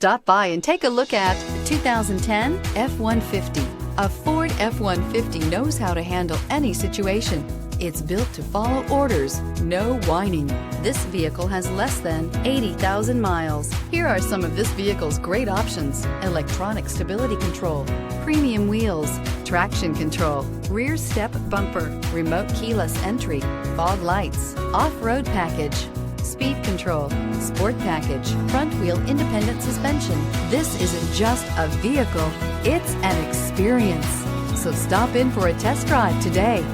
Stop by and take a look at the 2010 F-150. A Ford F-150 knows how to handle any situation. It's built to follow orders, no whining. This vehicle has less than 80,000 miles. Here are some of this vehicle's great options: electronic stability control, premium wheels, traction control, rear step bumper, remote keyless entry, fog lights, off-road package, speed control, sport package, front wheel independent suspension. This isn't just a vehicle, it's an experience. So stop in for a test drive today.